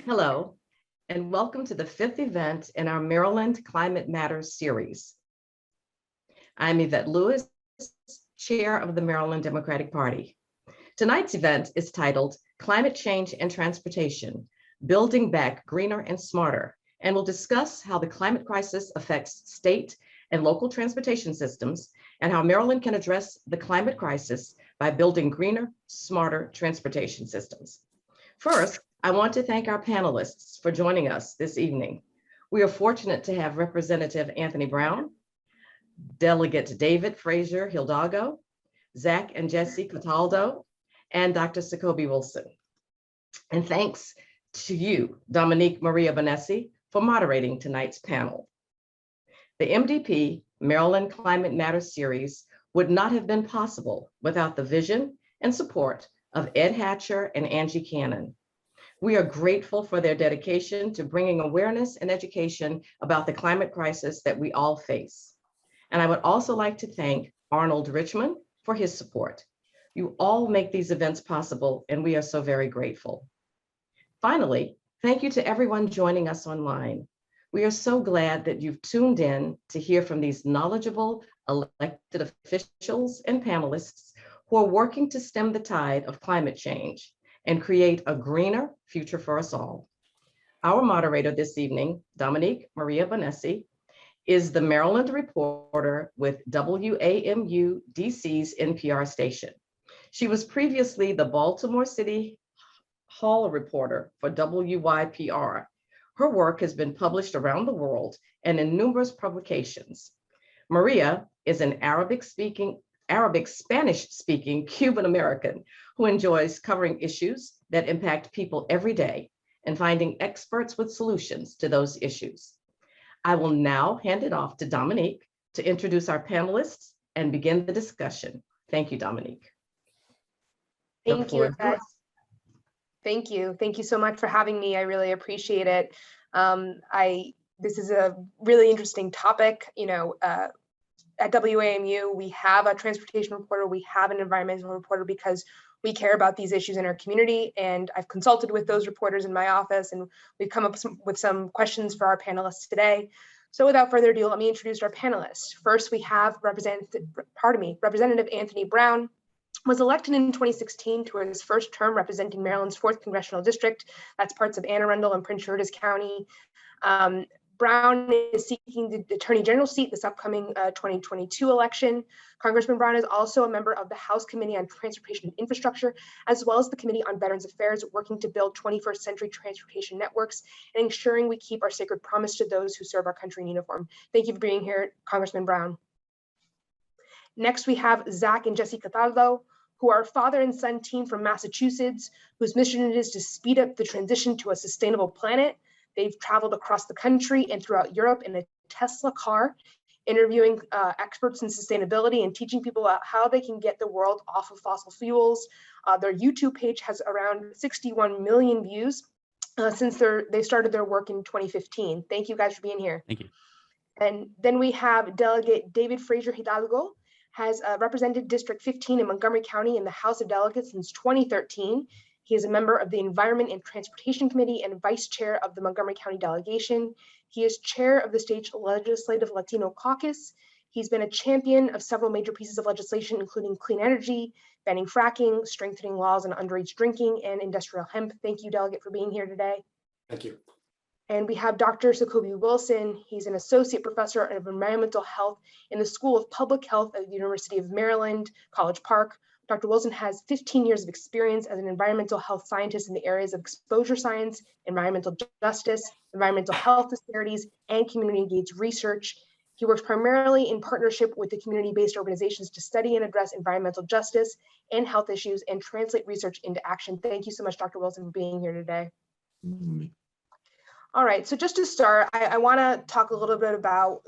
Hello, and welcome to the fifth event in our Maryland Climate Matters series. I'm Yvette Lewis, Chair of the Maryland Democratic Party. Tonight's event is titled Climate Change and Transportation, Building Back Greener and Smarter, and will discuss how the climate crisis affects state and local transportation systems and how Maryland can address the climate crisis by building greener, smarter transportation systems. First, I want to thank our panelists for joining us this evening. We are fortunate to have Representative Anthony Brown, Delegate David Frazier Hidalgo, Zach and Jesse Cataldo, and Dr. Sacobie Wilson. And thanks to you, Dominique Maria Bonessi, for moderating tonight's panel. The MDP Maryland Climate Matters series would not have been possible without the vision and support of Ed Hatcher and Angie Cannon. We are grateful for their dedication to bringing awareness and education about the climate crisis that we all face. And I would also like to thank Arnold Richmond for his support. You all make these events possible, and we are so very grateful. Finally, thank you to everyone joining us online. We are so glad that you've tuned in to hear from these knowledgeable elected officials and panelists who are working to stem the tide of climate change and create a greener future for us all. Our moderator this evening, Dominique Maria Bonessi, is the Maryland reporter with WAMU DC's NPR station. She was previously the Baltimore City Hall reporter for WYPR. Her work has been published around the world and in numerous publications. Maria is an Spanish-speaking Cuban American who enjoys covering issues that impact people every day and finding experts with solutions to those issues. I will now hand it off to Dominique to introduce our panelists and begin the discussion. Thank you, Dominique. Thank you, Yvette. Thank you. Thank you so much for having me. I really appreciate it. This is a really interesting topic. At WAMU, we have a transportation reporter, we have an environmental reporter because we care about these issues in our community. And I've consulted with those reporters in my office, and we've come up with some questions for our panelists today. So without further ado, let me introduce our panelists. First, we have Representative Anthony Brown. Was elected in 2016 to his first term representing Maryland's 4th Congressional District. That's parts of Anne Arundel and Prince George's County. Brown is seeking the Attorney General seat this upcoming 2022 election. Congressman Brown is also a member of the House Committee on Transportation and Infrastructure, as well as the Committee on Veterans Affairs, working to build 21st century transportation networks and ensuring we keep our sacred promise to those who serve our country in uniform. Thank you for being here, Congressman Brown. Next, we have Zach and Jesse Cataldo, who are a father and son team from Massachusetts, whose mission it is to speed up the transition to a sustainable planet. They've traveled across the country and throughout Europe in a Tesla car, interviewing experts in sustainability and teaching people about how they can get the world off of fossil fuels. Their YouTube page has around 61 million views since they started their work in 2015. Thank you guys for being here. Thank you. And then we have Delegate David Frazier Hidalgo, has represented District 15 in Montgomery County in the House of Delegates since 2013. He is a member of the Environment and Transportation Committee and Vice Chair of the Montgomery County Delegation. He is Chair of the State's Legislative Latino Caucus. He's been a champion of several major pieces of legislation, including clean energy, banning fracking, strengthening laws on underage drinking, and industrial hemp. Thank you, Delegate, for being here today. Thank you. And we have Dr. Sacobie Wilson. He's an associate professor of environmental health in the School of Public Health at the University of Maryland, College Park. Dr. Wilson has 15 years of experience as an environmental health scientist in the areas of exposure science, environmental justice, environmental health disparities, and community engaged research. He works primarily in partnership with the community-based organizations to study and address environmental justice and health issues and translate research into action. Thank you so much, Dr. Wilson, for being here today. All right, so just to start, I want to talk a little bit about,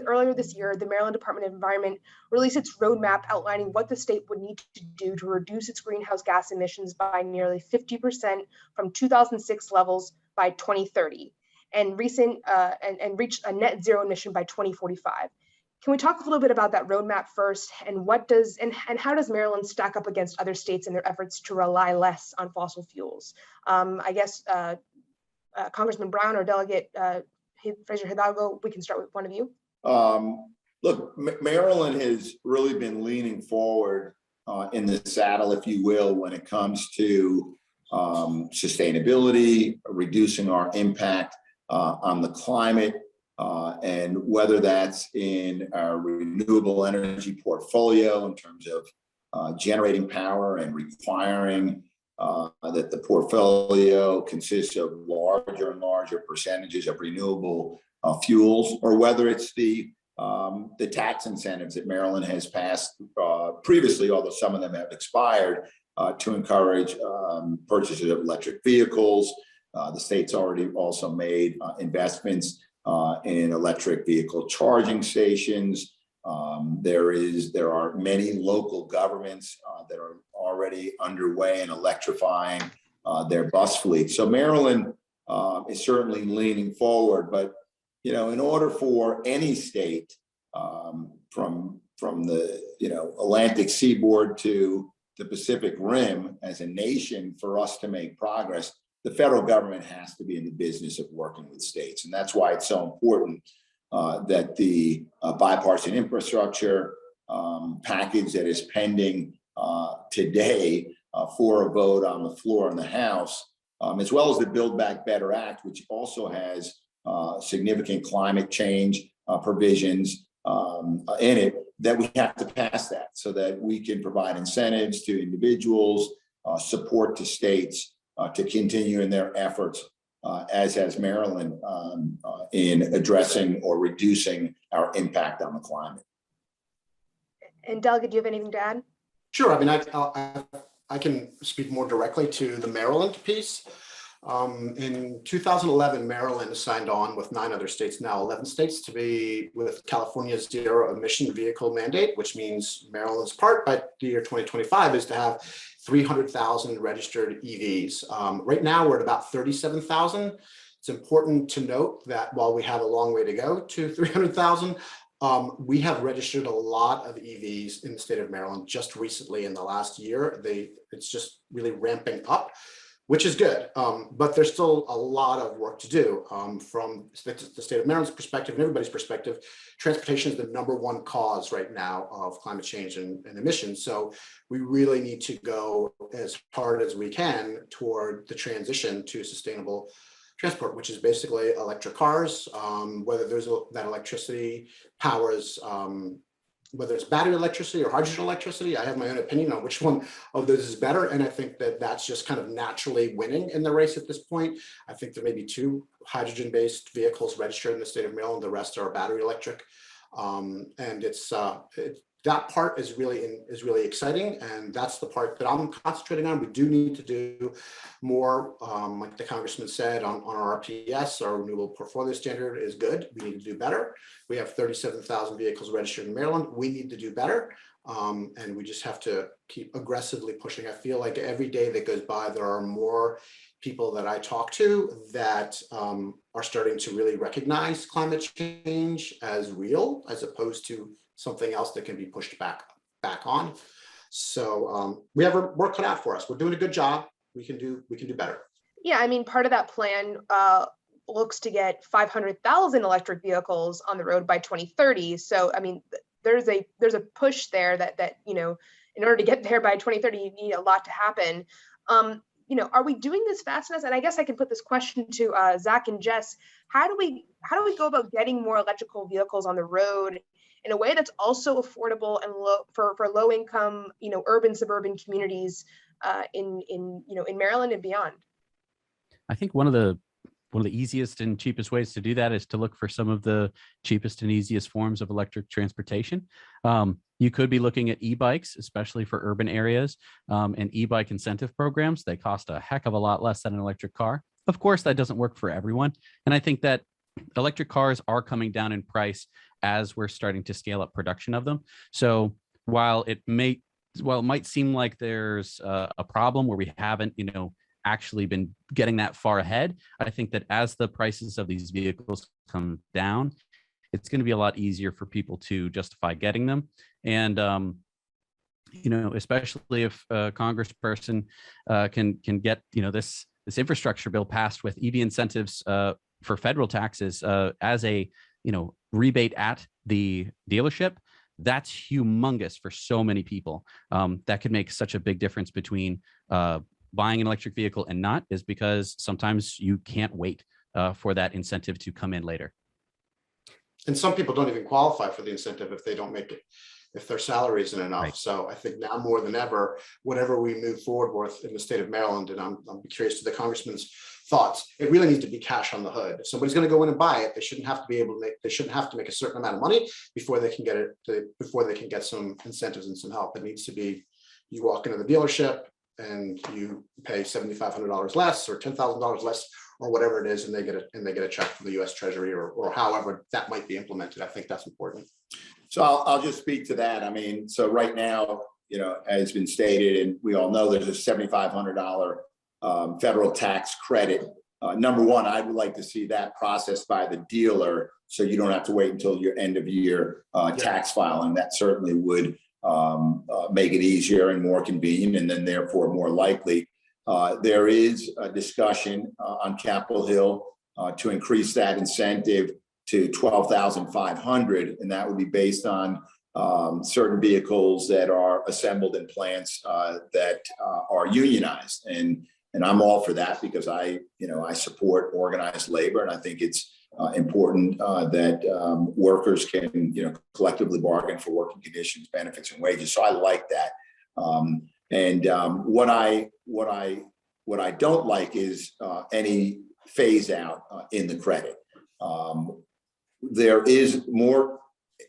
earlier this year, the Maryland Department of Environment released its roadmap outlining what the state would need to do to reduce its greenhouse gas emissions by nearly 50% from 2006 levels by 2030 and reach a net zero emission by 2045. Can we talk a little bit about that roadmap first, and how does Maryland stack up against other states in their efforts to rely less on fossil fuels? Congressman Brown or Delegate Fraser Hidalgo, we can start with one of you. Look, Maryland has really been leaning forward in the saddle, if you will, when it comes to sustainability, reducing our impact on the climate, and whether that's in our renewable energy portfolio in terms of generating power and requiring that the portfolio consists of larger and larger percentages of renewable fuels, or whether it's the tax incentives that Maryland has passed previously, although some of them have expired, to encourage purchases of electric vehicles. The state's already also made investments in electric vehicle charging stations. There are many local governments that are already underway in electrifying their bus fleet. So Maryland is certainly leaning forward, but in order for any state from the Atlantic seaboard to the Pacific Rim as a nation, for us to make progress, the federal government has to be in the business of working with states. And that's why it's so important that the bipartisan infrastructure package that is pending today for a vote on the floor in the House, as well as the Build Back Better Act, which also has significant climate change provisions in it, that we have to pass that so that we can provide incentives to individuals, support to states to continue in their efforts, as has Maryland, in addressing or reducing our impact on the climate. And Delegate, do you have anything to add? Sure. I mean, I can speak more directly to the Maryland piece. In 2011, Maryland signed on with 9 other states, now 11 states, to be with California's zero emission vehicle mandate, which means Maryland's part by the year 2025 is to have 300,000 registered EVs. Right now, we're at about 37,000. It's important to note that while we have a long way to go to 300,000, we have registered a lot of EVs in the state of Maryland just recently in the last year. It's just really ramping up, which is good, but there's still a lot of work to do. From the state of Maryland's perspective and everybody's perspective, transportation is the #1 cause right now of climate change and emissions. So we really need to go as hard as we can toward the transition to sustainable transport, which is basically electric cars, whether that electricity powers, whether it's battery electricity or hydrogen electricity. I have my own opinion on which one of those is better. And I think that that's just kind of naturally winning in the race at this point. I think there may be 2 hydrogen-based vehicles registered in the state of Maryland. The rest are battery electric. And that part is really exciting. And that's the part that I'm concentrating on. We do need to do more, like the Congressman said, on our RPS. Our renewable portfolio standard is good. We need to do better. We have 37,000 vehicles registered in Maryland. We need to do better. And we just have to keep aggressively pushing. I feel like every day that goes by, there are more people that I talk to that are starting to really recognize climate change as real, as opposed to something else that can be pushed back on. So we have work cut out for us. We're doing a good job. We can do better. Yeah, I mean, part of that plan looks to get 500,000 electric vehicles on the road by 2030. So, I mean, there's a push there that in order to get there by 2030, you need a lot to happen. Are we doing this fast enough? And I guess I can put this question to Zach and Jess. How do we go about getting more electrical vehicles on the road in a way that's also affordable and for low income, urban, suburban communities in Maryland and beyond? I think one of the easiest and cheapest ways to do that is to look for some of the cheapest and easiest forms of electric transportation. You could be looking at e-bikes, especially for urban areas, and e-bike incentive programs. They cost a heck of a lot less than an electric car. Of course, that doesn't work for everyone. And I think that electric cars are coming down in price as we're starting to scale up production of them. So while it might seem like there's a problem where we haven't, actually been getting that far ahead, I think that as the prices of these vehicles come down, it's going to be a lot easier for people to justify getting them. And especially if a congressperson can get this this infrastructure bill passed with EV incentives for federal taxes as a rebate at the dealership. That's humongous for so many people. That could make such a big difference between buying an electric vehicle and not, is because sometimes you can't wait for that incentive to come in later. And some people don't even qualify for the incentive if they don't make it, if their salary isn't enough. Right. So I think now more than ever, whatever we move forward with in the state of Maryland, and I'm curious to the congressman's thoughts, it really needs to be cash on the hood. If somebody's going to go in and buy it, they shouldn't have to be able to make, they shouldn't have to make a certain amount of money before they can get it, before they can get some incentives and some help. It needs to be, you walk into the dealership and you pay $7,500 less or $10,000 less or whatever it is, and they get a check from the U.S. Treasury or however that might be implemented. I think that's important. So I'll just speak to that. I mean, so right now, as been stated, and we all know there's a $7,500 federal tax credit. Number one, I would like to see that processed by the dealer, so you don't have to wait until your end of year tax filing. That certainly would make it easier and more convenient, and then therefore more likely. There is a discussion on Capitol Hill to increase that incentive to $12,500, and that would be based on certain vehicles that are assembled in plants that are unionized, and I'm all for that because I support organized labor, and I think it's important that workers can collectively bargain for working conditions, benefits, and wages. So I like that. What I don't like is any phase out in the credit.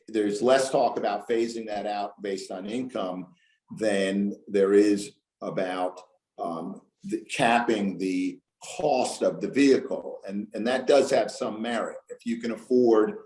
There's less talk about phasing that out based on income than there is about capping the cost of the vehicle. And that does have some merit. If you can afford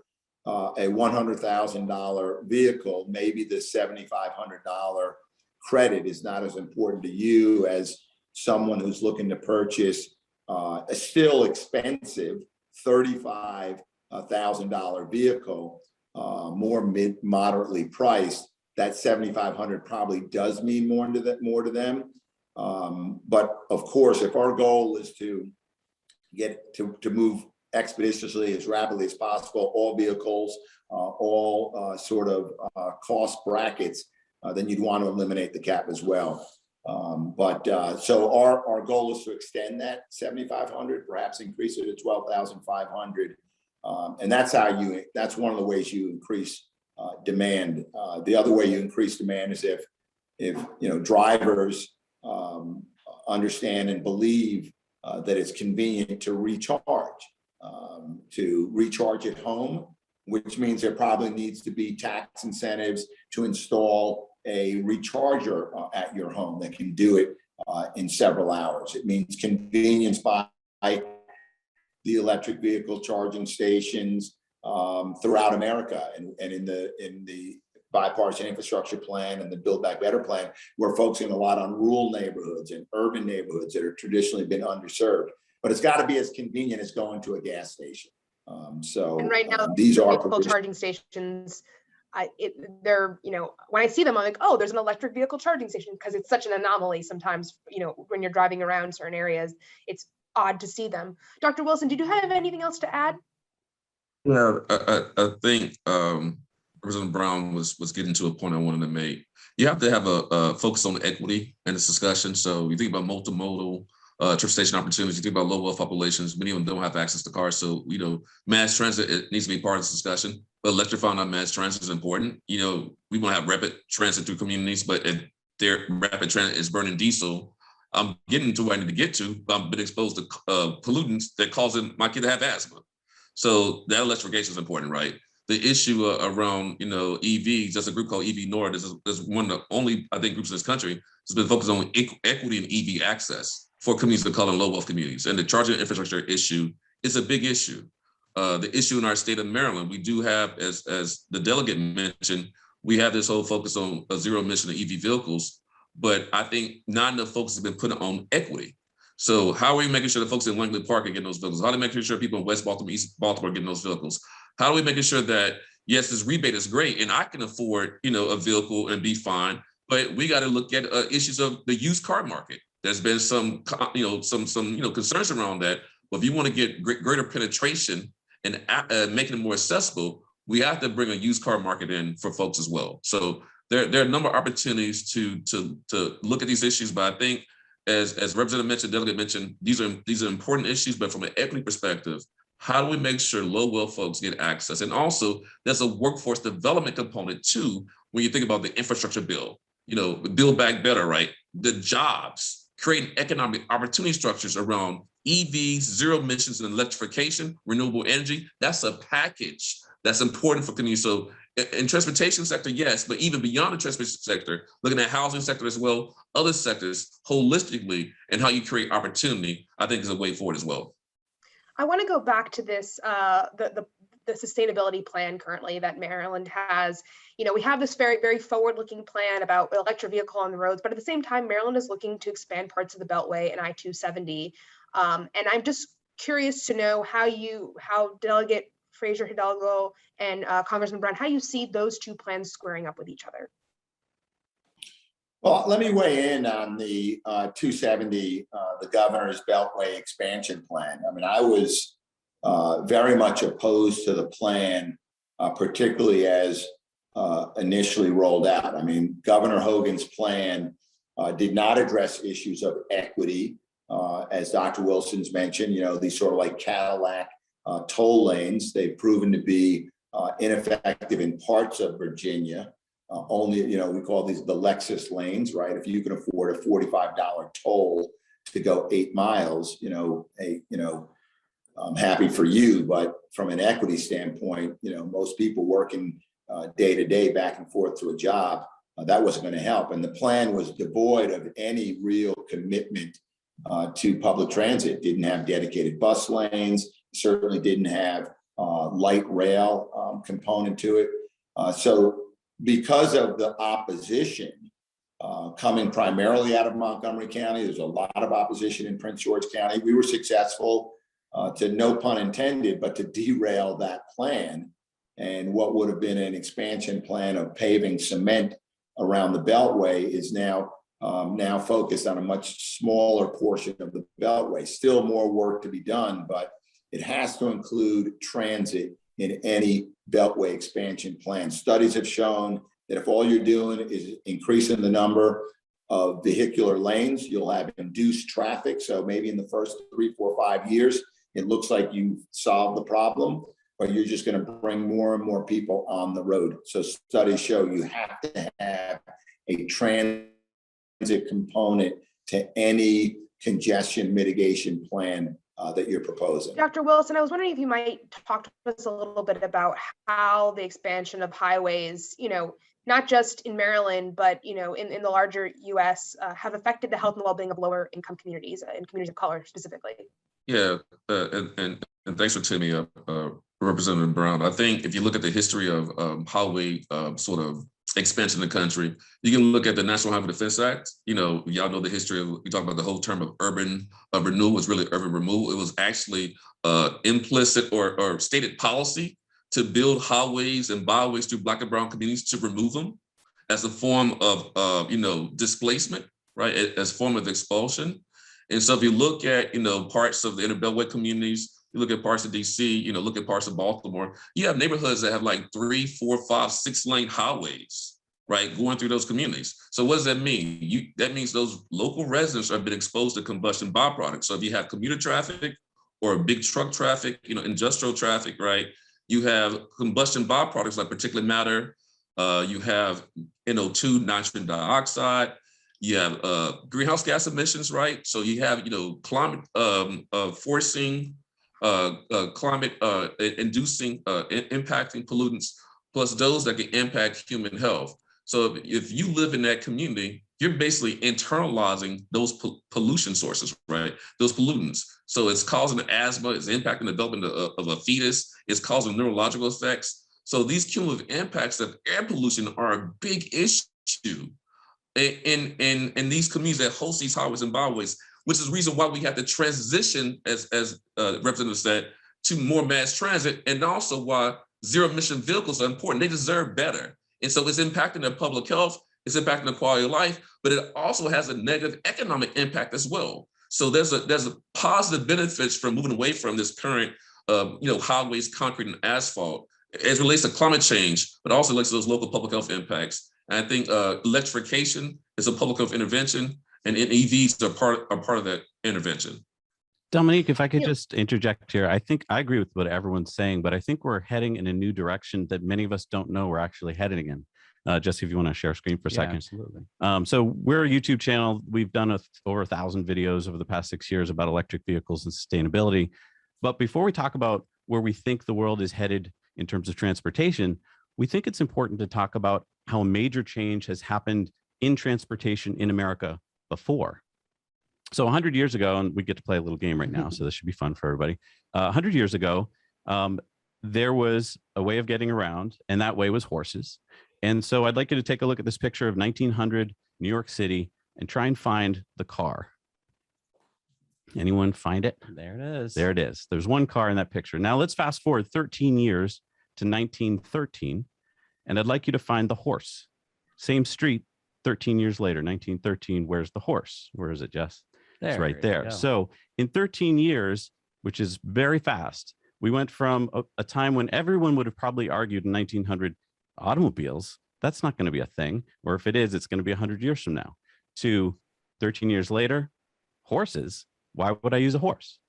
a $100,000 vehicle, maybe the $7,500 credit is not as important to you as someone who's looking to purchase a still expensive $35,000 vehicle, more moderately priced. That $7,500 probably does mean more to them. But of course, if our goal is to get to move expeditiously as rapidly as possible, all vehicles, all sort of cost brackets, then you'd want to eliminate the cap as well. So our goal is to extend that $7,500, perhaps increase it to $12,500. And that's one of the ways you increase demand. The other way you increase demand is if drivers understand and believe that it's convenient to recharge at home, which means there probably needs to be tax incentives to install a recharger at your home that can do it in several hours. It means convenience by the electric vehicle charging stations throughout America, and in the bipartisan infrastructure plan and the Build Back Better plan, we're focusing a lot on rural neighborhoods and urban neighborhoods that have traditionally been underserved. But it's got to be as convenient as going to a gas station. And right now, these are vehicle charging stations. They're, when I see them, I'm like, oh, there's an electric vehicle charging station, because it's such an anomaly sometimes, when you're driving around certain areas, it's odd to see them. Dr. Wilson, did you have anything else to add? Yeah, I think President Brown was getting to a point I wanted to make. You have to have a focus on equity in this discussion. So you think about multimodal transportation opportunities, you think about low wealth populations, many of them don't have access to cars. So, mass transit, it needs to be part of this discussion, but electrifying our mass transit is important. We want to have rapid transit through communities, but if their rapid transit is burning diesel, I'm getting to where I need to get to, but I've been exposed to pollutants that causing my kid to have asthma. So that electrification is important, right? The issue around, EVs, there's a group called EV Nord. There's one of the only, I think, groups in this country that's been focused on equity and EV access for communities of color and low wealth communities. And the charging infrastructure issue is a big issue. The issue in our state of Maryland, we do have, as the delegate mentioned, we have this whole focus on zero emission EV vehicles, but I think not enough focus has been put on equity. So how are we making sure the folks in Langley Park are getting those vehicles? How are we making sure people in West Baltimore, East Baltimore are getting those vehicles? How are we making sure that, yes, this rebate is great and I can afford, a vehicle and be fine, but we got to look at issues of the used car market. There's been some concerns around that. But if you want to get greater penetration and making it more accessible, we have to bring a used car market in for folks as well. So there are a number of opportunities to look at these issues. But I think, as Representative mentioned, Delegate mentioned, these are important issues. But from an equity perspective, how do we make sure low-wealth folks get access? And also, there's a workforce development component too when you think about the infrastructure bill. Build Back Better, right? The jobs, creating economic opportunity structures around EVs, zero emissions and electrification, renewable energy. That's a package that's important for communities. So in transportation sector, yes, but even beyond the transportation sector, looking at housing sector as well, other sectors holistically, and how you create opportunity, I think is a way forward as well. I want to go back to this, the sustainability plan currently that Maryland has. We have this very, very forward-looking plan about electric vehicle on the roads, but at the same time, Maryland is looking to expand parts of the Beltway and I-270. And I'm just curious to know how Delegate Fraser Hidalgo and Congressman Brown, how you see those two plans squaring up with each other. Well, let me weigh in on the 270, the governor's Beltway expansion plan. I mean, I was very much opposed to the plan, particularly as initially rolled out. I mean, Governor Hogan's plan did not address issues of equity, as Dr. Wilson's mentioned. These sort of like Cadillac toll lanes, they've proven to be ineffective in parts of Virginia. Only, we call these the Lexus lanes, right? If you can afford a $45 toll to go 8 miles, I'm happy for you, but from an equity standpoint, most people working day to day back and forth to a job, that wasn't going to help. And the plan was devoid of any real commitment to public transit. Didn't have dedicated bus lanes, certainly didn't have light rail component to it. So because of the opposition coming primarily out of Montgomery County, there's a lot of opposition in Prince George County. We were successful, to no pun intended, but to derail that plan. And what would have been an expansion plan of paving cement around the Beltway is now focused on a much smaller portion of the Beltway. Still more work to be done, but it has to include transit in any Beltway expansion plan. Studies have shown that if all you're doing is increasing the number of vehicular lanes, you'll have induced traffic. So maybe in the first 3, 4, 5 years, it looks like you've solved the problem, but you're just going to bring more and more people on the road. So studies show you have to have a transit component to any congestion mitigation plan that you're proposing. Dr. Wilson, I was wondering if you might talk to us a little bit about how the expansion of highways, not just in Maryland, but in the larger U.S. Have affected the health and well-being of lower income communities and communities of color specifically. Yeah, and thanks for taking me up, Representative Brown. I think if you look at the history of highway sort of expansion in the country, you can look at the National Highway Defense Act. Y'all know the history of, we talk about the whole term of urban renewal was really urban removal. It was actually implicit or stated policy to build highways and byways through Black and brown communities to remove them as a form of displacement, right? As a form of expulsion. And so if you look at parts of the inner Beltway communities, you look at parts of DC, look at parts of Baltimore, you have neighborhoods that have like 3, 4, 5, 6 lane highways, right, going through those communities. So what does that mean? That means those local residents have been exposed to combustion byproducts. So if you have commuter traffic or big truck traffic, industrial traffic, right, you have combustion byproducts like particulate matter, you have NO2, nitrogen dioxide, you have greenhouse gas emissions, right? So you have, climate forcing, climate inducing, impacting pollutants, plus those that can impact human health. So if you live in that community, you're basically internalizing those pollution sources, right? Those pollutants. So it's causing asthma, it's impacting the development of a fetus, it's causing neurological effects. So these cumulative impacts of air pollution are a big issue in these communities that host these highways and byways, which is the reason why we have to transition, as Representative said, to more mass transit, and also why zero emission vehicles are important. They deserve better. And so it's impacting their public health, it's impacting the quality of life, but it also has a negative economic impact as well. So there's a positive benefits from moving away from this current, highways, concrete, and asphalt as it relates to climate change, but also relates to those local public health impacts. And I think electrification is a public health intervention, and EVs are part of that intervention. Dominique, if I could Yeah. just interject here, I think I agree with what everyone's saying, but I think we're heading in a new direction that many of us don't know we're actually heading in. Jesse, if you want to share screen for a second. Absolutely. So we're a YouTube channel. We've done over 1,000 videos over the past 6 years about electric vehicles and sustainability. But before we talk about where we think the world is headed in terms of transportation, we think it's important to talk about how a major change has happened in transportation in America before. So 100 years ago, and we get to play a little game right now, so this should be fun for everybody. 100 years ago, there was a way of getting around, and that way was horses. And so I'd like you to take a look at this picture of 1900 New York City and try and find the car. Anyone find it? There it is. There it is. There's one car in that picture. Now let's fast forward 13 years to 1913, and I'd like you to find the horse. Same street, 13 years later, 1913. Where's the horse? Where is it, Jess? It's right you there. go. So in 13 years, which is very fast, we went from a time when everyone would have probably argued in 1900 automobiles, that's not going to be a thing. Or if it is, it's going to be 100 years from now, to 13 years later, horses. Why would I use a horse?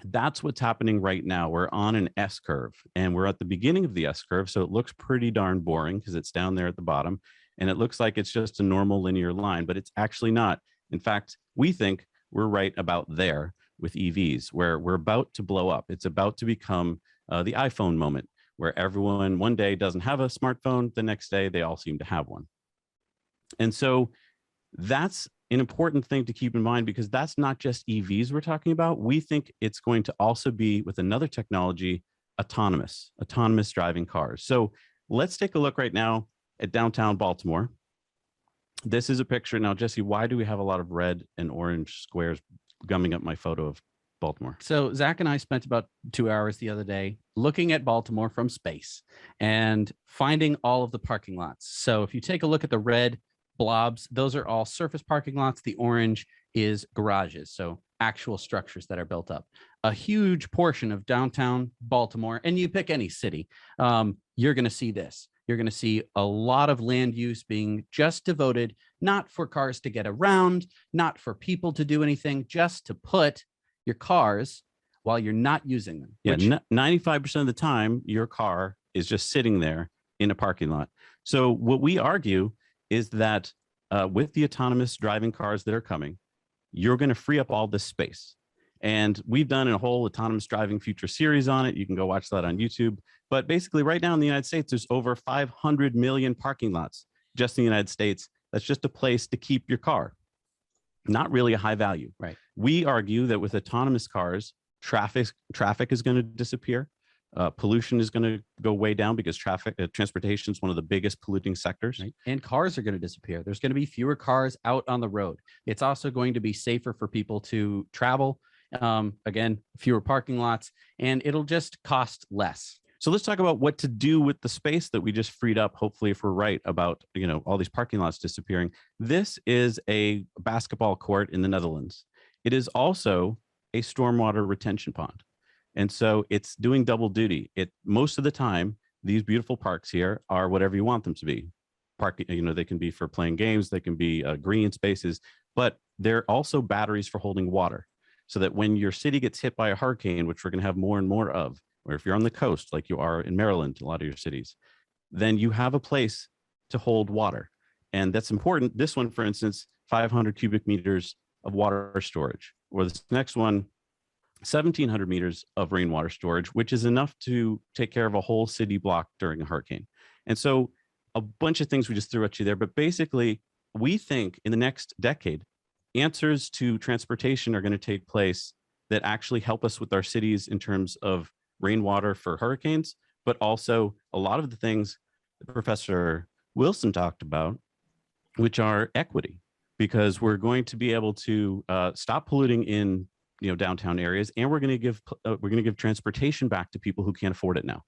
That's what's happening right now. We're on an S curve, and we're at the beginning of the S curve. So it looks pretty darn boring because it's down there at the bottom, and it looks like it's just a normal linear line, but it's actually not. In fact, we think we're right about there with EVs, where we're about to blow up. It's about to become the iPhone moment, where everyone one day doesn't have a smartphone, the next day they all seem to have one. And so that's an important thing to keep in mind, because that's not just EVs we're talking about. We think it's going to also be, with another technology, autonomous driving cars. So let's take a look right now at downtown Baltimore. This is a picture. Now, Jesse, why do we have a lot of red and orange squares gumming up my photo of Baltimore? So Zach and I spent about 2 hours the other day looking at Baltimore from space and finding all of the parking lots. So if you take a look at the red blobs, those are all surface parking lots. The orange is garages, so actual structures that are built up. A huge portion of downtown Baltimore, and you pick any city, you're going to see this. You're going to see a lot of land use being just devoted, not for cars to get around, not for people to do anything, just to put your cars while you're not using them. Yeah, which- 95% of the time, your car is just sitting there in a parking lot. So what we argue is that with the autonomous driving cars that are coming, you're going to free up all this space. And we've done a whole autonomous driving future series on it. You can go watch that on YouTube. But basically, right now in the United States, there's over 500 million parking lots just in the United States. That's just a place to keep your car. Not really a high value. Right. We argue that with autonomous cars, traffic is going to disappear. Pollution is going to go way down, because transportation is one of the biggest polluting sectors. Right. And cars are going to disappear. There's going to be fewer cars out on the road. It's also going to be safer for people to travel. Again, fewer parking lots, and it'll just cost less. So let's talk about what to do with the space that we just freed up. Hopefully, if we're right about, all these parking lots disappearing. This is a basketball court in the Netherlands. It is also a stormwater retention pond. And so it's doing double duty. Most of the time, these beautiful parks here are whatever you want them to be. They can be for playing games, they can be green spaces, but they're also batteries for holding water, so that when your city gets hit by a hurricane, which we're going to have more and more of, or if you're on the coast, like you are in Maryland, a lot of your cities, then you have a place to hold water. And that's important. This one, for instance, 500 cubic meters of water storage, or this next one, 1,700 meters of rainwater storage, which is enough to take care of a whole city block during a hurricane. And so a bunch of things we just threw at you there, but basically we think in the next decade, answers to transportation are going to take place that actually help us with our cities in terms of rainwater for hurricanes, but also a lot of the things that Professor Wilson talked about, which are equity, because we're going to be able to stop polluting in downtown areas, and we're going to give transportation back to people who can't afford it now.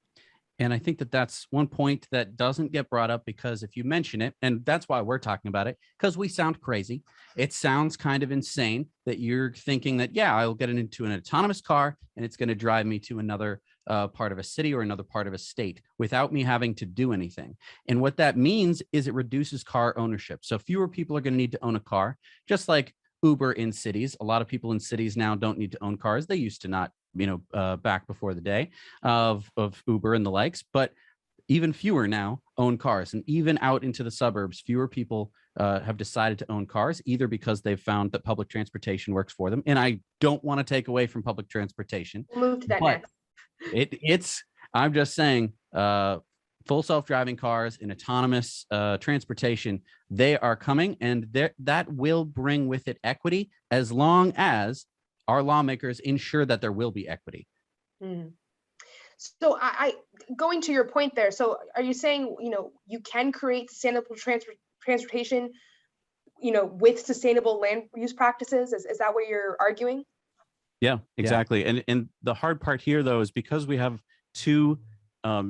And I think that that's one point that doesn't get brought up, because if you mention it, and that's why we're talking about it, because we sound crazy. It sounds kind of insane that you're thinking that, yeah, I'll get into an autonomous car and it's going to drive me to another part of a city or another part of a state without me having to do anything. And what that means is it reduces car ownership. So fewer people are going to need to own a car, just like Uber in cities. A lot of people in cities now don't need to own cars. They used to not, back before the day of Uber and the likes, but even fewer now own cars. And even out into the suburbs, fewer people have decided to own cars, either because they've found that public transportation works for them. And I don't want to take away from public transportation. We'll move to that But next. I'm just saying, full self-driving cars and autonomous transportation, they are coming, and that will bring with it equity, as long as our lawmakers ensure that there will be equity. Mm. So I going to your point there. So are you saying, you can create sustainable transportation, with sustainable land use practices? Is that what you're arguing? Yeah, exactly. And the hard part here, though, is because we have two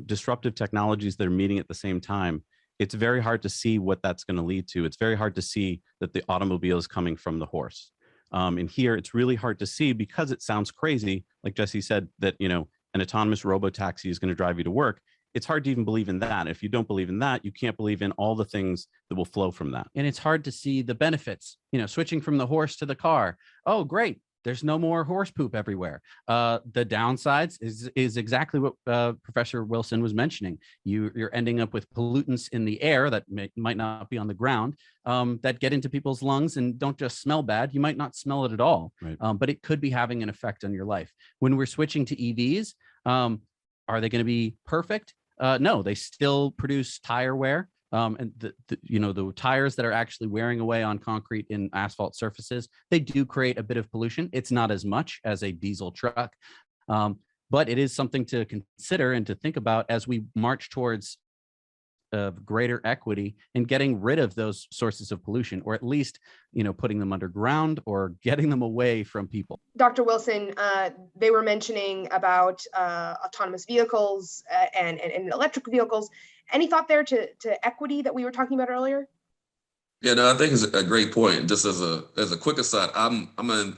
disruptive technologies that are meeting at the same time, it's very hard to see what that's going to lead to. It's very hard to see that the automobile is coming from the horse. And here it's really hard to see, because it sounds crazy, like Jesse said, that, an autonomous robo-taxi is going to drive you to work. It's hard to even believe in that. If you don't believe in that, you can't believe in all the things that will flow from that. And it's hard to see the benefits, switching from the horse to the car. Oh, great. There's no more horse poop everywhere. The downsides is exactly what Professor Wilson was mentioning. You're ending up with pollutants in the air that might not be on the ground, that get into people's lungs and don't just smell bad. You might not smell it at all, right. But it could be having an effect on your life. When we're switching to EVs, are they going to be perfect? No, they still produce tire wear. And the tires that are actually wearing away on concrete in asphalt surfaces, they do create a bit of pollution. It's not as much as a diesel truck, but it is something to consider and to think about as we march towards greater equity and getting rid of those sources of pollution, or at least, putting them underground or getting them away from people. Dr. Wilson, they were mentioning about autonomous vehicles and electric vehicles. Any thought there to equity that we were talking about earlier? Yeah, no, I think it's a great point. Just as a quick aside, I'm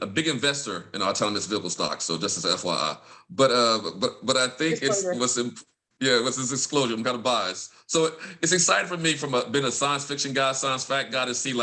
a big investor in autonomous vehicle stocks. So just as FYI, but I think what's this disclosure? I'm kind of biased. So it's exciting for me from being a science fiction guy, science fact guy, to see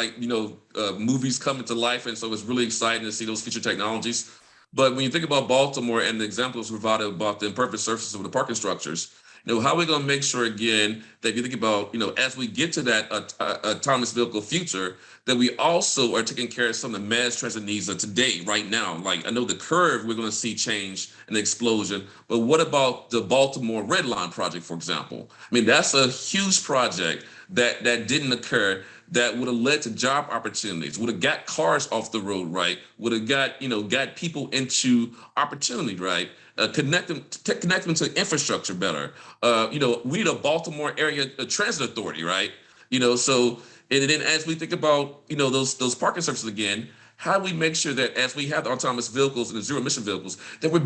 movies coming to life. And so it's really exciting to see those future technologies. But when you think about Baltimore and the examples provided about the impervious surfaces of the parking structures, how are we going to make sure, again, that if you think about, as we get to that autonomous vehicle future, that we also are taking care of some of the mass transit needs of today, right now? Like, I know the curve, we're going to see change and explosion, but what about the Baltimore Red Line project, for example? I mean, that's a huge project that didn't occur, that would have led to job opportunities, would have got cars off the road, right? Would have got people into opportunity, right? Connect them to infrastructure better. We need a Baltimore area transit authority, right? So, and then as we think about, those parking surfaces again, how do we make sure that as we have the autonomous vehicles and the zero emission vehicles, that we're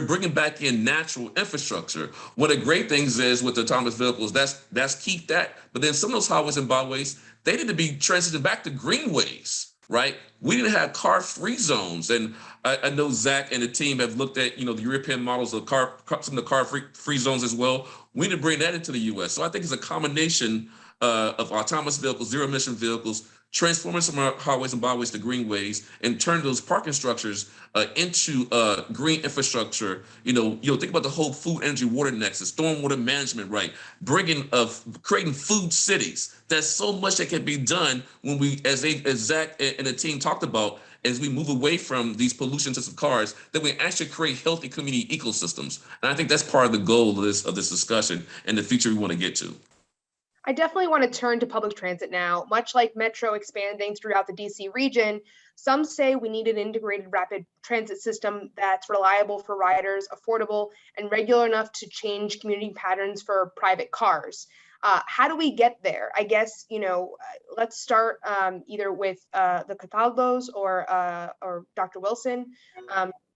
bringing back in natural infrastructure? One of the great things is with the autonomous vehicles, that's keep that. But then some of those highways and byways, they need to be transitioned back to greenways, right? We didn't have car-free zones. And I know Zach and the team have looked at, the European models of some of the car-free zones as well. We need to bring that into the US. So I think it's a combination of autonomous vehicles, zero emission vehicles, transforming some of our highways and byways to greenways, and turn those parking structures into green infrastructure. Think about the whole food, energy, water nexus, stormwater management, right? Creating food cities. There's so much that can be done when we, as Zach and the team talked about, as we move away from these pollution-intensive cars, that we actually create healthy community ecosystems. And I think that's part of the goal of this discussion and the future we want to get to. I definitely want to turn to public transit now. Much like Metro expanding throughout the DC region, some say we need an integrated rapid transit system that's reliable for riders, affordable, and regular enough to change commuting patterns for private cars. How do we get there? I guess, let's start either with the Cataldos or Dr. Wilson.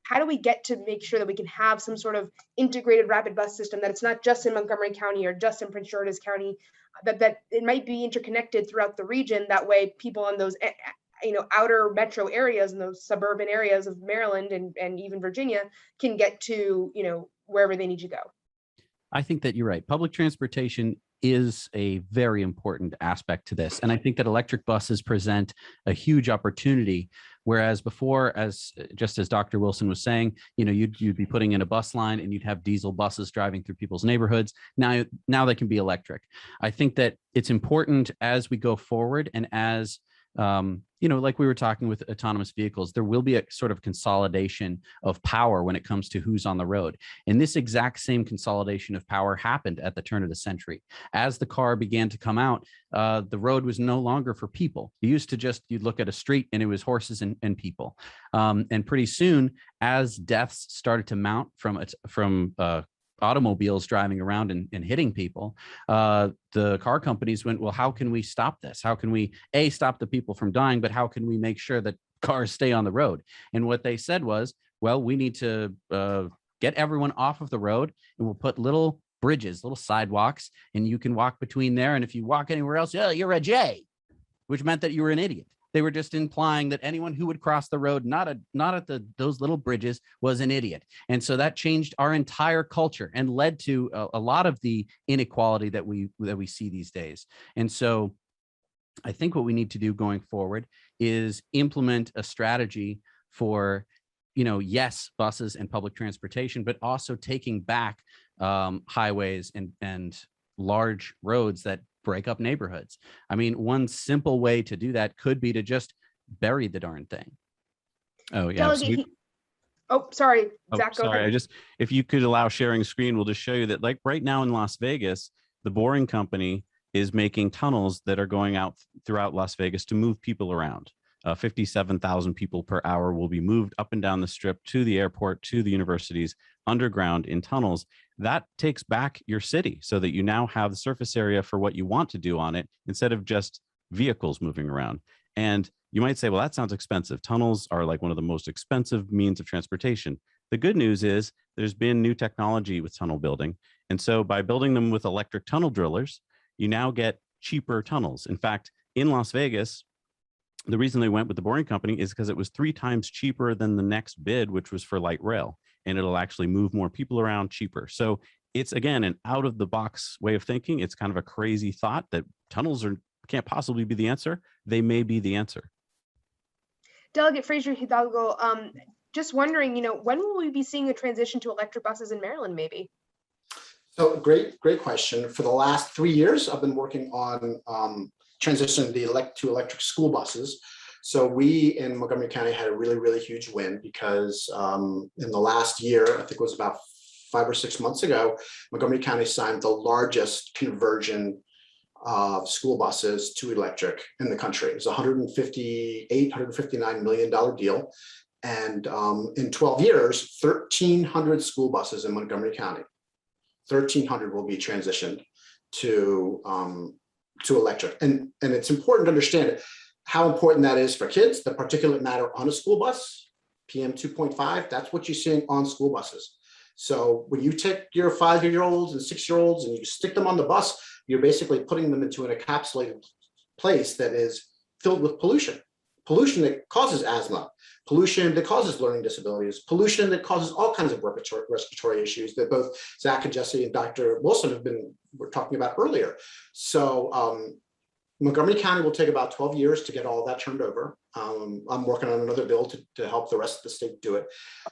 how do we get to make sure that we can have some sort of integrated rapid bus system, that it's not just in Montgomery County or just in Prince George's County, that it might be interconnected throughout the region. That way people in those outer metro areas and those suburban areas of Maryland and even Virginia can get to, wherever they need to go. I think that you're right. Public transportation is a very important aspect to this. And I think that electric buses present a huge opportunity. Whereas before, just as Dr. Wilson was saying, you'd be putting in a bus line and you'd have diesel buses driving through people's neighborhoods. Now they can be electric. I think that it's important as we go forward, and as like we were talking with autonomous vehicles, there will be a sort of consolidation of power when it comes to who's on the road. And this exact same consolidation of power happened at the turn of the century. As the car began to come out, the road was no longer for people. You used to you'd look at a street and it was horses and people. And pretty soon, as deaths started to mount from automobiles driving around and hitting people, the car companies went, well, how can we stop this? How can we stop the people from dying, but how can we make sure that cars stay on the road? And what they said was, well, we need to get everyone off of the road, and we'll put little bridges, little sidewalks, and you can walk between there. And if you walk anywhere else, you're a J, which meant that you were an idiot. They were just implying that anyone who would cross the road, not at those little bridges, was an idiot. And so that changed our entire culture and led to a lot of the inequality that we see these days. And so I think what we need to do going forward is implement a strategy for, yes, buses and public transportation, but also taking back highways and large roads that break up neighborhoods. I mean, one simple way to do that could be to just bury the darn thing. Oh yeah. Sorry, Zach, go sorry. ahead. If you could allow sharing screen, we'll just show you that, like right now in Las Vegas, the Boring Company is making tunnels that are going out throughout Las Vegas to move people around. 57,000 people per hour will be moved up and down the strip to the airport, to the universities, underground in tunnels. That takes back your city so that you now have the surface area for what you want to do on it, instead of just vehicles moving around. And you might say, well, that sounds expensive. Tunnels are like one of the most expensive means of transportation. The good news is there's been new technology with tunnel building. And so by building them with electric tunnel drillers, you now get cheaper tunnels. In fact, in Las Vegas, the reason they went with the Boring Company is because it was 3 times cheaper than the next bid, which was for light rail. And it'll actually move more people around cheaper. So it's, again, an out of the box way of thinking. It's kind of a crazy thought that tunnels can't possibly be the answer. They may be the answer. Delegate Fraser Hidalgo, just wondering, when will we be seeing a transition to electric buses in Maryland, maybe? So great question. For the last 3 years, I've been working on transitioning to electric school buses. So we in Montgomery County had a really, really huge win, because in the last year, I think it was about 5 or 6 months ago, Montgomery County signed the largest conversion of school buses to electric in the country. It was a $159 million deal. And in 12 years, 1,300 school buses in Montgomery County, 1,300 will be transitioned to electric. And it's important to understand how important that is for kids. The particulate matter on a school bus, PM 2.5, that's what you're seeing on school buses. So when you take your 5-year-olds and 6-year-olds and you stick them on the bus, you're basically putting them into an encapsulated place that is filled with pollution that causes asthma, pollution that causes learning disabilities, pollution that causes all kinds of respiratory issues that both Zach and Jesse and Dr. Wilson were talking about earlier. So Montgomery County will take about 12 years to get all of that turned over. I'm working on another bill to help the rest of the state do it.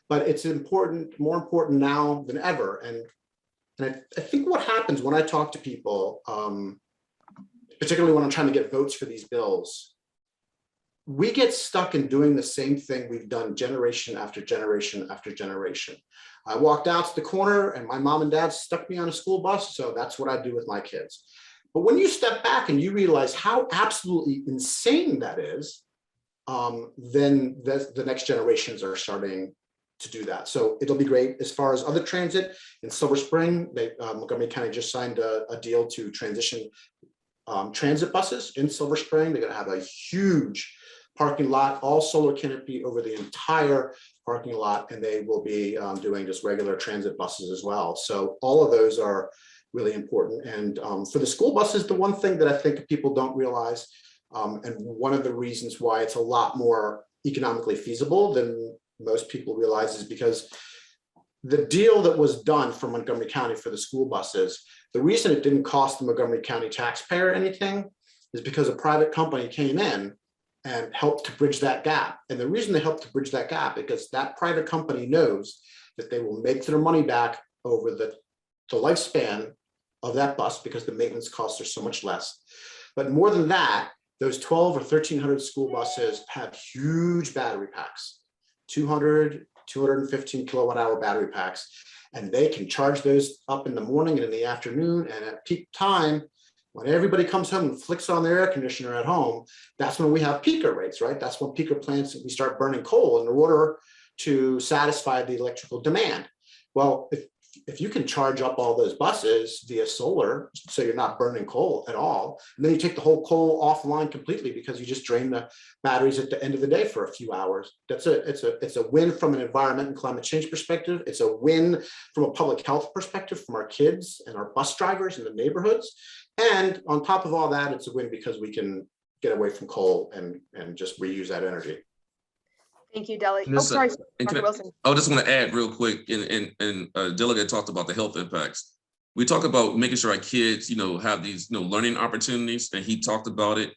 But it's more important now than ever. And I think what happens when I talk to people, particularly when I'm trying to get votes for these bills, we get stuck in doing the same thing we've done generation after generation after generation. I walked out to the corner and my mom and dad stuck me on a school bus, so that's what I do with my kids. But when you step back and you realize how absolutely insane that is, then the next generations are starting to do that. So it'll be great. As far as other transit, in Silver Spring, Montgomery County just signed a deal to transition transit buses in Silver Spring. They're going to have a huge parking lot, all solar canopy over the entire parking lot, and they will be doing just regular transit buses as well. So all of those are really important. And for the school buses, the one thing that I think people don't realize, and one of the reasons why it's a lot more economically feasible than most people realize, is because the deal that was done for Montgomery County for the school buses, the reason it didn't cost the Montgomery County taxpayer anything is because a private company came in and helped to bridge that gap. And the reason they helped to bridge that gap, because that private company knows that they will make their money back over the lifespan of that bus, because the maintenance costs are so much less. But more than that, those 12 or 1,300 school buses have huge battery packs, 200, 215 kilowatt hour battery packs. And they can charge those up in the morning and in the afternoon, and at peak time, when everybody comes home and flicks on their air conditioner at home, that's when we have peaker rates, right? That's when peaker plants, we start burning coal in order to satisfy the electrical demand. Well, if you can charge up all those buses via solar, so you're not burning coal at all, and then you take the whole coal offline completely because you just drain the batteries at the end of the day for a few hours. It's a win from an environment and climate change perspective. It's a win from a public health perspective from our kids and our bus drivers in the neighborhoods. And on top of all that, it's a win because we can get away from coal and just reuse that energy. Thank you, Deli. And Oh, this, sorry, and Dr. Wilson. I just want to add real quick, and Delegate talked about the health impacts. We talk about making sure our kids, have these, learning opportunities, and he talked about it.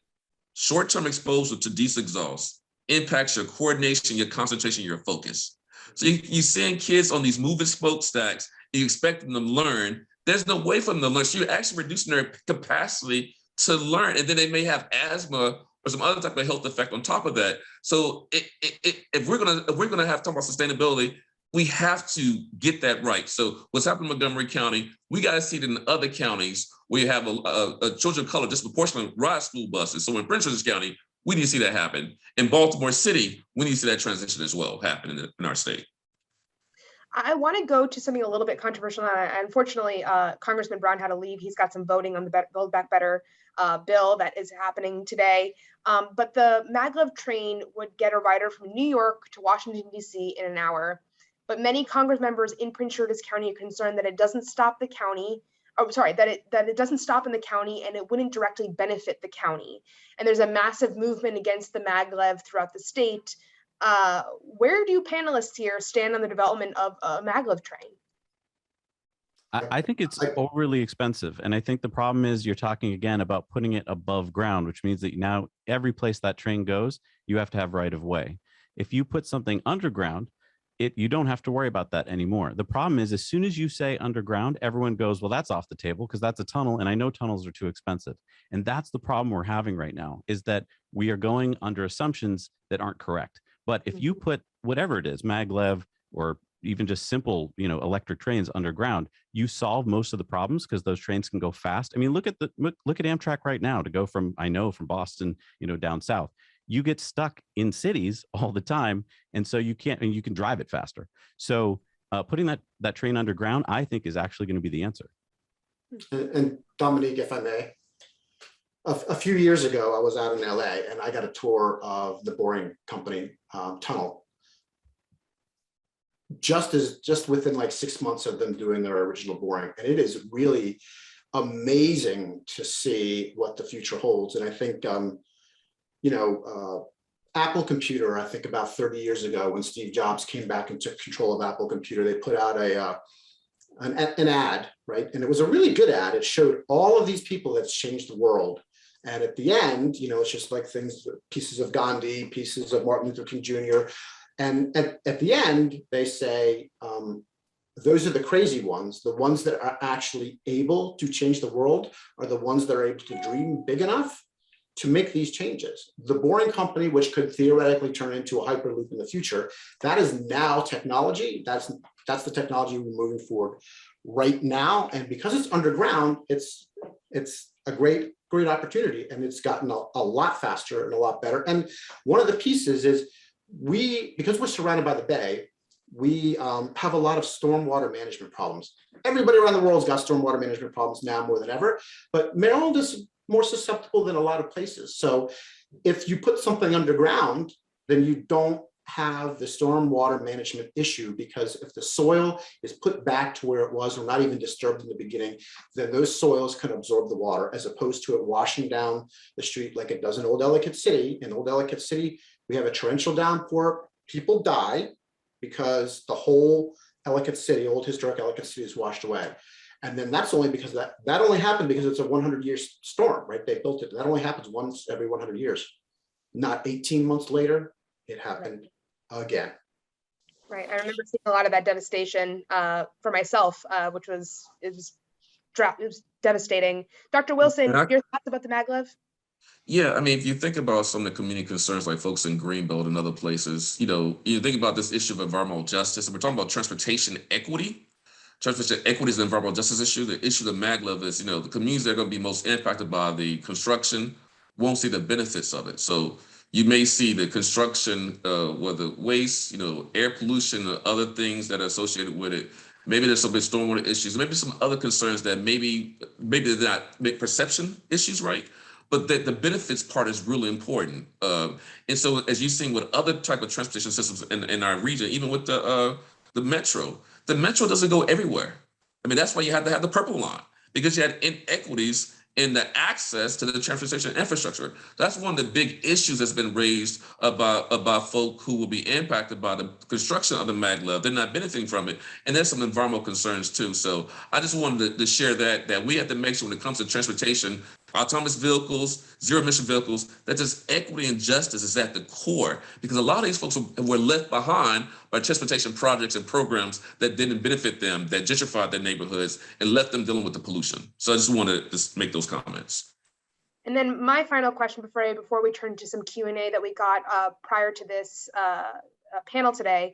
Short-term exposure to diesel exhaust impacts your coordination, your concentration, your focus. So you're seeing kids on these moving smokestacks, you expect them to learn. There's no way for them to learn. So you're actually reducing their capacity to learn, and then they may have asthma or some other type of health effect on top of that. So if we're gonna have talk about sustainability, we have to get that right. So what's happening in Montgomery County, we got to see it in other counties where you have a children of color disproportionately ride school buses. So in Prince George's County, we need to see that happen. In Baltimore City, we need to see that transition as well happen in our state. I want to go to something a little bit controversial. Unfortunately, Congressman Brown had to leave. He's got some voting on the Build Back Better bill that is happening today. But the maglev train would get a rider from New York to Washington, D.C. in an hour. But many Congress members in Prince George's County are concerned that it doesn't stop the county. Oh, sorry, that it doesn't stop in the county and it wouldn't directly benefit the county. And there's a massive movement against the maglev throughout the state. Where do panelists here stand on the development of a maglev train? I think it's overly expensive. And I think the problem is you're talking again about putting it above ground, which means that now every place that train goes, you have to have right of way. If you put something underground, you don't have to worry about that anymore. The problem is as soon as you say underground, everyone goes, well, that's off the table because that's a tunnel. And I know tunnels are too expensive. And that's the problem we're having right now, is that we are going under assumptions that aren't correct. But if you put whatever it is, maglev or even just simple, electric trains underground, you solve most of the problems because those trains can go fast. I mean, look at Amtrak right now to go from Boston, down south. You get stuck in cities all the time, and so you can drive it faster. So putting that train underground, I think, is actually going to be the answer. And Dominique, if I may, a few years ago, I was out in LA and I got a tour of the Boring Company tunnel. Just within like 6 months of them doing their original boring, and it is really amazing to see what the future holds. And I think Apple Computer, I think about 30 years ago, when Steve Jobs came back and took control of Apple Computer, they put out an ad, right? And it was a really good ad. It showed all of these people that's changed the world. And at the end, it's just like pieces of Gandhi, pieces of Martin Luther King Jr. And at the end, they say, those are the crazy ones. The ones that are actually able to change the world are the ones that are able to dream big enough to make these changes. The Boring Company, which could theoretically turn into a Hyperloop in the future, that is now technology. That's the technology we're moving forward right now. And because it's underground, it's a great opportunity, and it's gotten a lot faster and a lot better. And one of the pieces is because we're surrounded by the bay, we have a lot of stormwater management problems. Everybody around the world's got stormwater management problems now more than ever, but Maryland is more susceptible than a lot of places. So if you put something underground, then you don't have the stormwater management issue, because if the soil is put back to where it was or not even disturbed in the beginning, then those soils can absorb the water, as opposed to it washing down the street like it does in Old Ellicott City. In Old Ellicott City, we have a torrential downpour, people die because the whole Ellicott City, old historic Ellicott City, is washed away. And then that's only because that only happened because it's a 100-year storm, right? They built it. That only happens once every 100 years. Not 18 months later, it happened again. Right. I remember seeing a lot of that devastation for myself, which was, it was devastating. Dr. Wilson, your thoughts about the maglev? Yeah, I mean, if you think about some of the community concerns, like folks in Greenbelt and other places, you think about this issue of environmental justice, and we're talking about transportation equity. Transportation equity is an environmental justice issue. The issue of the maglev is, the communities that are going to be most impacted by the construction won't see the benefits of it. So you may see the construction, whether waste, air pollution, or other things that are associated with it. Maybe there's some big stormwater issues, maybe some other concerns that maybe they're not big perception issues, right? But the benefits part is really important. And so as you've seen with other type of transportation systems in our region, even with the metro doesn't go everywhere. I mean, that's why you have to have the purple line, because you had inequities in the access to the transportation infrastructure. That's one of the big issues that's been raised about folk who will be impacted by the construction of the maglev. They're not benefiting from it. And there's some environmental concerns too. So I just wanted to share that we have to make sure when it comes to transportation, autonomous vehicles, zero emission vehicles, that just equity and justice is at the core, because a lot of these folks were left behind by transportation projects and programs that didn't benefit them, that gentrified their neighborhoods and left them dealing with the pollution. So I just want to just make those comments. And then my final question before we turn to some Q&A that we got prior to this panel today,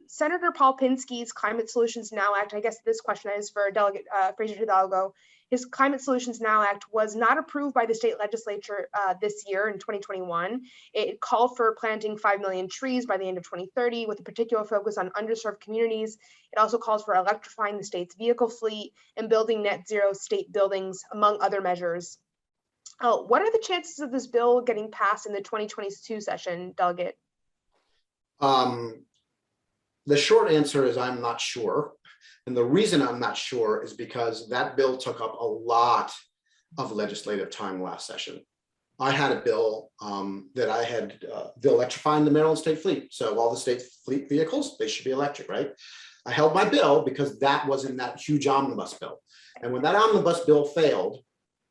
Senator Paul Pinsky's Climate Solutions Now Act, I guess this question is for Delegate Fraser Hidalgo. His Climate Solutions Now Act was not approved by the state legislature this year in 2021. It called for planting 5 million trees by the end of 2030 with a particular focus on underserved communities. It also calls for electrifying the state's vehicle fleet and building net zero state buildings, among other measures. What are the chances of this bill getting passed in the 2022 session, Delegate? The short answer is I'm not sure. And the reason I'm not sure is because that bill took up a lot of legislative time last session. I had a bill that I had electrifying the Maryland state fleet. So all the state fleet vehicles, they should be electric, right? I held my bill because that was in that huge omnibus bill. And when that omnibus bill failed,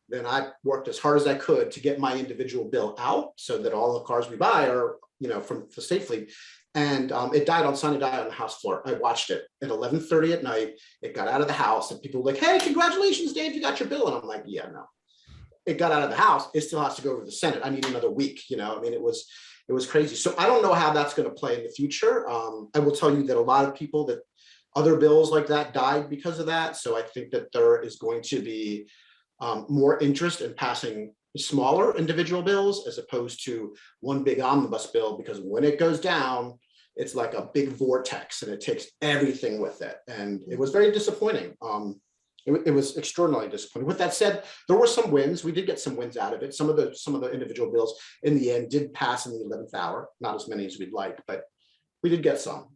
then I worked as hard as I could to get my individual bill out so that all the cars we buy are, from the state fleet. And it died on Sunday night on the House floor. I watched it at 11:30 at night. It got out of the House and people were like, hey, congratulations, Dave, you got your bill. And I'm like, yeah, no. It got out of the House. It still has to go over to the Senate. I need another week. It was crazy. So I don't know how that's going to play in the future. I will tell you that a lot of people, that other bills like that died because of that. So I think that there is going to be more interest in passing smaller individual bills as opposed to one big omnibus bill, because when it goes down, it's like a big vortex and it takes everything with it. And it was very disappointing. It was extraordinarily disappointing. With that said, there were some wins. We did get some wins out of it. Some of the individual bills in the end did pass in the 11th hour, not as many as we'd like, but we did get some.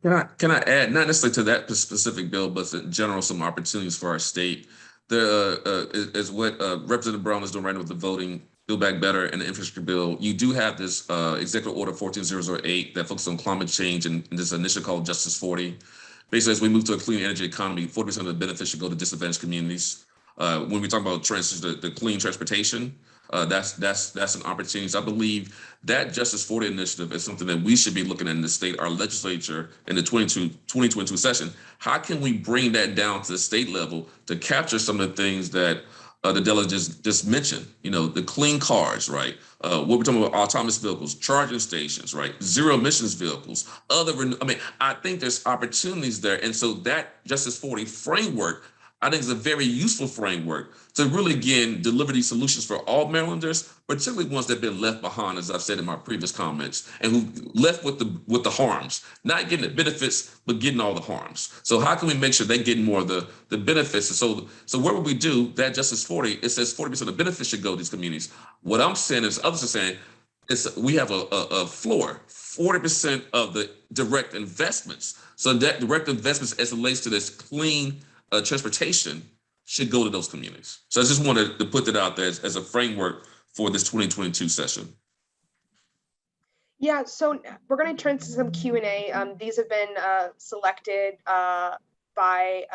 Can I add, not necessarily to that specific bill, but in general, some opportunities for our state? There is what Representative Brown is doing right now with the voting Build Back Better and the infrastructure bill. You do have this Executive Order 14008 that focuses on climate change and this initiative called Justice 40. Basically, as we move to a clean energy economy, 40% of the benefits should go to disadvantaged communities. When we talk about the clean transportation, that's an opportunity. So I believe that Justice 40 initiative is something that we should be looking at in the state, our legislature in the 2022 session. How can we bring that down to the state level to capture some of the things that the delegate just mentioned, the clean cars, right? What we're talking about, autonomous vehicles, charging stations, right? Zero emissions vehicles, I think there's opportunities there. And so that Justice 40 framework, I think, is a very useful framework to really, again, deliver these solutions for all Marylanders, particularly ones that have been left behind, as I've said in my previous comments, and who left with the harms, not getting the benefits, but getting all the harms. So how can we make sure they're getting more of the benefits? And so what would we do? That Justice 40, it says 40% of benefits should go to these communities. What I'm saying is, others are saying, we have a floor, 40% of the direct investments. So that direct investments as it relates to this clean transportation should go to those communities. So I just wanted to put that out there as a framework for this 2022 session. Yeah, so we're going to turn to some Q&A. These have been selected by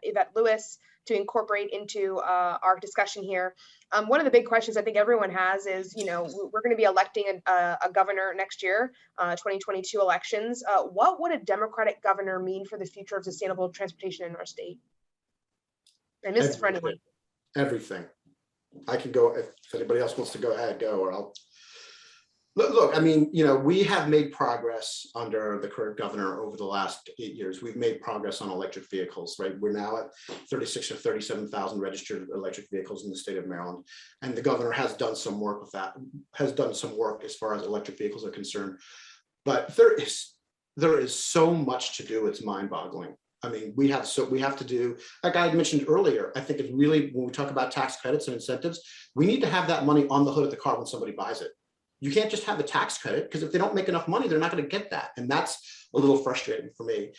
Yvette Lewis to incorporate into our discussion here. One of the big questions I think everyone has is, you know, we're going to be electing a governor next year, 2022 elections. What would a Democratic governor mean for the future of sustainable transportation in our state? And this is for anyone. Everything. I can go, if anybody else wants to go ahead, go, or I'll. Look, I mean, you know, we have made progress under the current governor over the last 8 years. We've made progress on electric vehicles, right? We're now at 36 or 37,000 registered electric vehicles in the state of Maryland. And the governor has done some work with that, has done some work as far as electric vehicles are concerned. But there is so much to do, it's mind-boggling. I mean, we have to do, like I had mentioned earlier, I think it's really, when we talk about tax credits and incentives, we need to have that money on the hood of the car when somebody buys it. You can't just have a tax credit, because if they don't make enough money, they're not going to get that. And that's a little frustrating for me.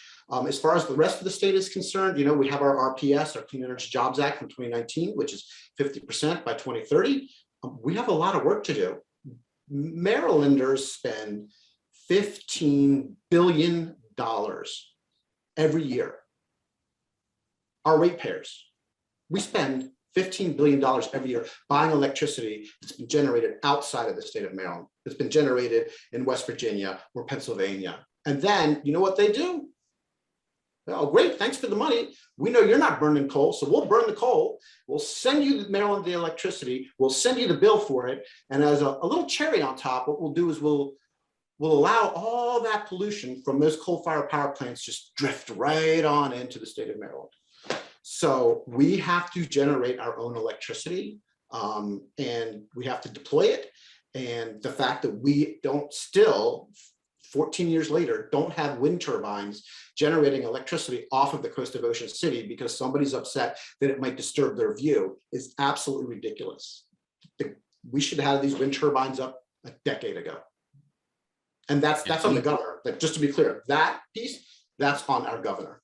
As far as the rest of the state is concerned, you know, we have our RPS, our Clean Energy Jobs Act from 2019, which is 50% by 2030. We have a lot of work to do. Marylanders spend $15 billion every year. Our ratepayers, we spend $15 billion every year buying electricity that's been generated outside of the state of Maryland. It's been generated in West Virginia or Pennsylvania. And then, you know what they do? Oh, great, thanks for the money. We know you're not burning coal, so we'll burn the coal. We'll send you Maryland the electricity. We'll send you the bill for it. And as a little cherry on top, what we'll do is we'll allow all that pollution from those coal-fired power plants just drift right on into the state of Maryland. So we have to generate our own electricity, and we have to deploy it. And the fact that we don't still, 14 years later, don't have wind turbines generating electricity off of the coast of Ocean City because somebody's upset that it might disturb their view is absolutely ridiculous. We should have these wind turbines up a decade ago. And that's on the governor. Like, just to be clear, that piece, that's on our governor.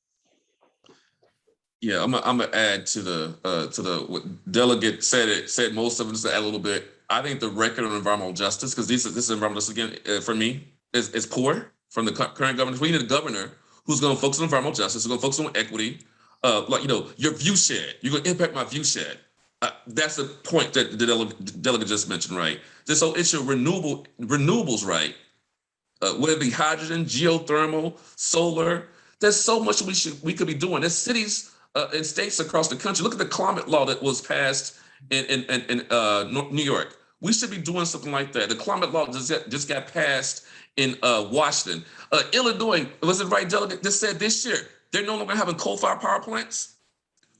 Yeah, I'm gonna add to the what Delegate said most of it, just to add a little bit. I think the record on environmental justice, because this is environmental justice again, for me, is poor from the current governor. We need a governor who's going to focus on environmental justice, who's going to focus on equity, like, you know, your view shed. You're going to impact my view shed. That's the point that the delegate just mentioned, right? This whole issue of renewables, right? Whether it be hydrogen, geothermal, solar, there's so much we could be doing. There's cities in states across the country. Look at the climate law that was passed in New York. We should be doing something like that. The climate law just got passed in Washington. Illinois, was it right, Delegate, just said this year, they're no longer having coal-fired power plants,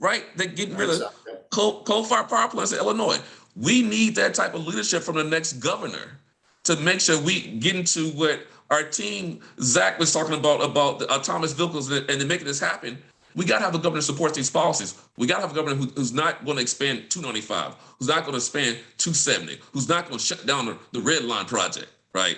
right? They're getting rid of coal-fired power plants in Illinois. We need that type of leadership from the next governor to make sure we get into what our team, Zach, was talking about the autonomous vehicles and making this happen. We got to have a governor who supports these policies. We got to have a governor who's not going to expand 295, who's not going to expand 270, who's not going to shut down the Red Line project, right?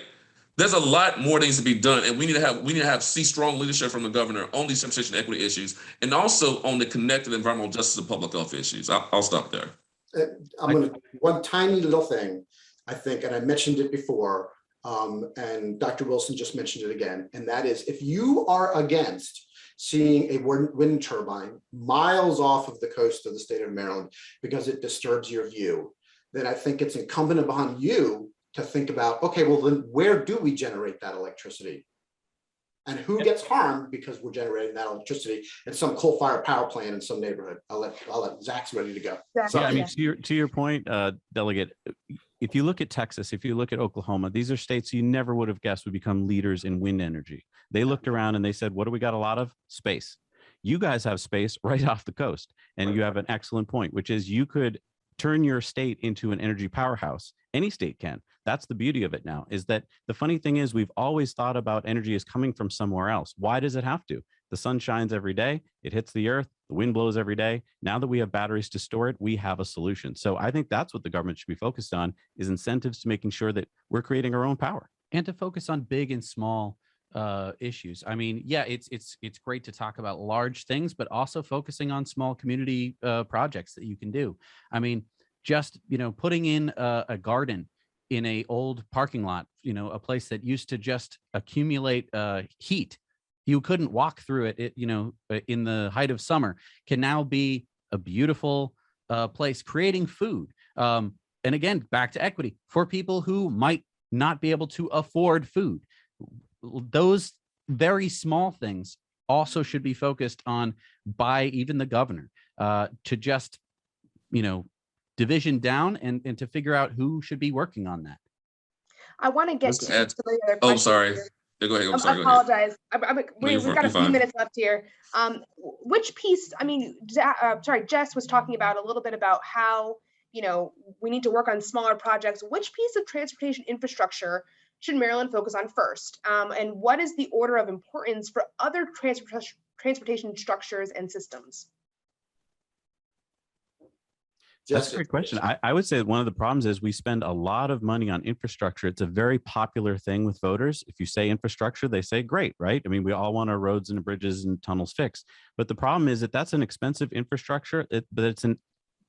There's a lot more needs to be done, and we need to see strong leadership from the governor on these transportation equity issues, and also on the connected environmental justice and public health issues. I'll stop there. One tiny little thing, I think, and I mentioned it before, and Dr. Wilson just mentioned it again, and that is, if you are against seeing a wind turbine miles off of the coast of the state of Maryland because it disturbs your view, then I think it's incumbent upon you to think about, okay, well, then where do we generate that electricity? And who gets harmed because we're generating that electricity at some coal-fired power plant in some neighborhood? I'll let Zach's ready to go. Zach, Yeah, I mean, to your point, Delegate, if you look at Texas, if you look at Oklahoma, these are states you never would have guessed would become leaders in wind energy. They looked around and they said, what do we got a lot of? Space. You guys have space right off the coast. And you have an excellent point, which is you could turn your state into an energy powerhouse. Any state can. That's the beauty of it now, is that the funny thing is we've always thought about energy as coming from somewhere else. Why does it have to? The sun shines every day. It hits the earth. The wind blows every day. Now that we have batteries to store it, we have a solution. So I think that's what the government should be focused on, is incentives to making sure that we're creating our own power, and to focus on big and small issues. I mean, yeah, it's great to talk about large things, but also focusing on small community projects that you can do. I mean, just, you know, putting in a garden in a old parking lot, you know, a place that used to just accumulate heat. You couldn't walk through it, you know, in the height of summer, can now be a beautiful place creating food. And again, back to equity for people who might not be able to afford food. Those very small things also should be focused on by even the governor, to just, you know, division down and to figure out who should be working on that. I want to get Let's to add- some of the other Oh, questions sorry. here. Yeah, go ahead. I'm I sorry. Go ahead. apologize. We've got a you're few fine. minutes left here. Which piece, I mean, Jess was talking about a little bit about how, you know, we need to work on smaller projects. Which piece of transportation infrastructure should Maryland focus on first? And what is the order of importance for other transportation structures and systems? That's a great question. I would say one of the problems is we spend a lot of money on infrastructure. It's a very popular thing with voters. If you say infrastructure, they say great, right? I mean, we all want our roads and bridges and tunnels fixed. But the problem is that that's an expensive infrastructure, but it's an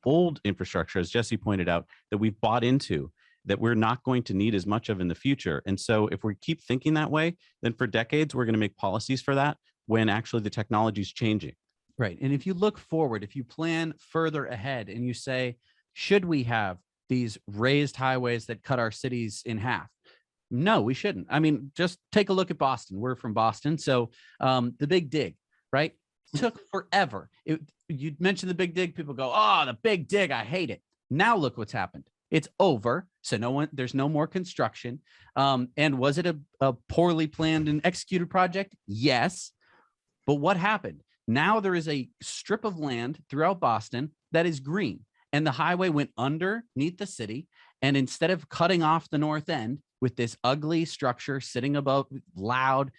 old infrastructure, as Jesse pointed out, that we've bought into, that we're not going to need as much of in the future. And so if we keep thinking that way, then for decades, we're going to make policies for that when actually the technology is changing. Right. And if you look forward, if you plan further ahead and you say, should we have these raised highways that cut our cities in half? No, we shouldn't. I mean, just take a look at Boston. We're from Boston. So the Big Dig, right? Took forever. You mentioned the Big Dig, people go, oh, the Big Dig, I hate it. Now look what's happened. It's over. So there's no more construction. And was it a poorly planned and executed project? Yes. But what happened? Now there is a strip of land throughout Boston that is green, and the highway went underneath the city. And instead of cutting off the north end with this ugly structure sitting above, loud,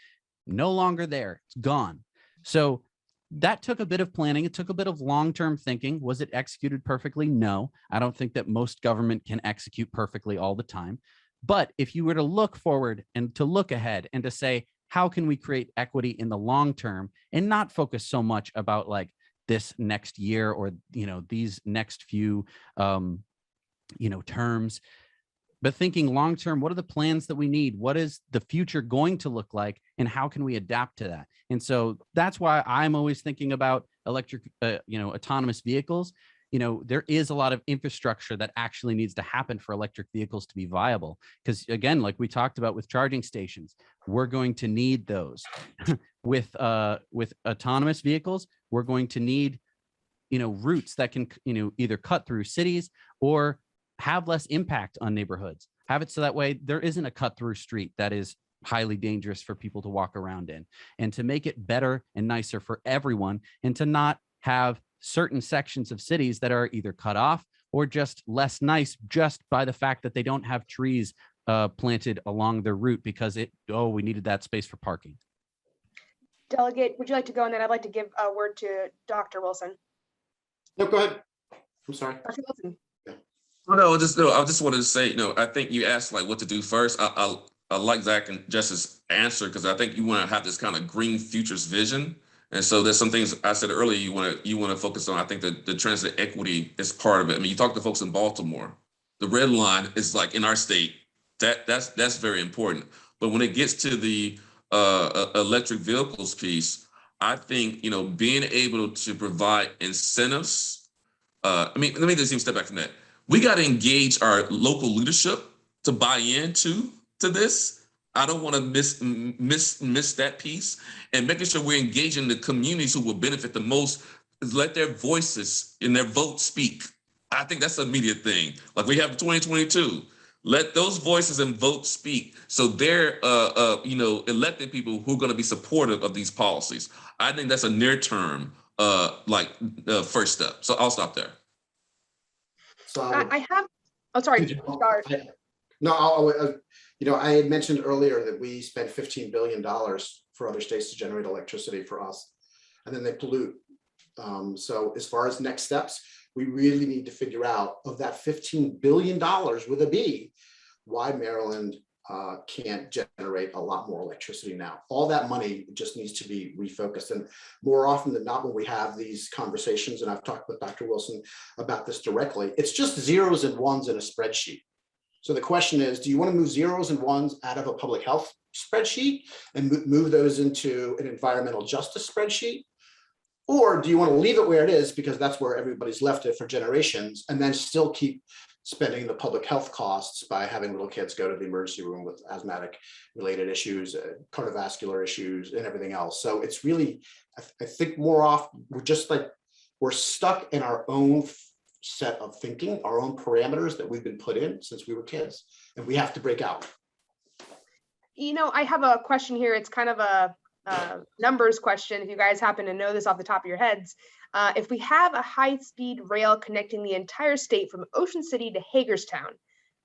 no longer there, it's gone. So that took a bit of planning. It took a bit of long-term thinking. Was it executed perfectly? No, I don't think that most government can execute perfectly all the time. But if you were to look forward and to look ahead and to say, how can we create equity in the long term and not focus so much about like this next year or, you know, these next few, you know, terms, but thinking long term, what are the plans that we need? What is the future going to look like? And how can we adapt to that? And so that's why I'm always thinking about electric, you know, autonomous vehicles. You know, there is a lot of infrastructure that actually needs to happen for electric vehicles to be viable. Because again, like we talked about with charging stations, we're going to need those. with autonomous vehicles, we're going to need, you know, routes that can, you know, either cut through cities or have less impact on neighborhoods. Have it so that way there isn't a cut through street that is highly dangerous for people to walk around in, and to make it better and nicer for everyone, and to not have certain sections of cities that are either cut off or just less nice just by the fact that they don't have trees planted along their route because we needed that space for parking. Delegate, would you like to go? And then I'd like to give a word to Dr. Wilson. No, go ahead. I'm sorry. Dr. Wilson. I just wanted to say, you know, I think you asked like what to do first. I like Zach and Jess's answer, because I think you want to have this kind of green futures vision. And so there's some things I said earlier you want to focus on. I think that the transit equity is part of it. I mean, you talk to folks in Baltimore, the red line is like in our state, that's very important. But when it gets to the electric vehicles piece, I think, you know, being able to provide incentives. Let me just even step back from that. We got to engage our local leadership to buy into this. I don't want to miss that piece, and making sure we're engaging the communities who will benefit the most. Let their voices and their votes speak. I think that's an immediate thing. Like we have in 2022, let those voices and votes speak. So they're, you know, elected people who are going to be supportive of these policies. I think that's a near term, first step. So I'll stop there. So I have, oh, sorry. Start. You know, I had mentioned earlier that we spent $15 billion for other states to generate electricity for us, and then they pollute So as far as next steps, we really need to figure out, of that $15 billion with a B, why Maryland can't generate a lot more electricity now. All that money just needs to be refocused. And more often than not, when we have these conversations, and I've talked with Dr. Wilson about this directly, it's just zeros and ones in a spreadsheet. So the question is, do you want to move zeros and ones out of a public health spreadsheet and move those into an environmental justice spreadsheet? Or do you want to leave it where it is, because that's where everybody's left it for generations, and then still keep spending the public health costs by having little kids go to the emergency room with asthmatic related issues, cardiovascular issues, and everything else? So it's really, I think more often, we're stuck in our own set of thinking, our own parameters that we've been put in since we were kids, and we have to break out. You know, I have a question here. It's kind of a numbers question, if you guys happen to know this off the top of your heads. If we have a high-speed rail connecting the entire state from Ocean City to Hagerstown,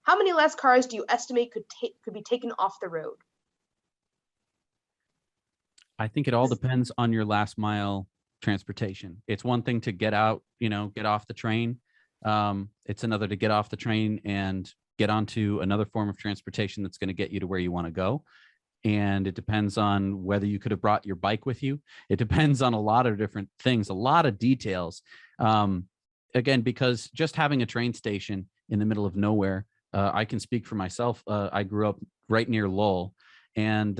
how many less cars do you estimate could be taken off the road? I think it all depends on your last mile transportation. It's one thing to get out, get off the train. It's another to get off the train and get onto another form of transportation that's going to get you to where you want to go. And it depends on whether you could have brought your bike with you. It depends on a lot of different things, a lot of details. Again, because just having a train station in the middle of nowhere, I can speak for myself. I grew up right near Lowell, and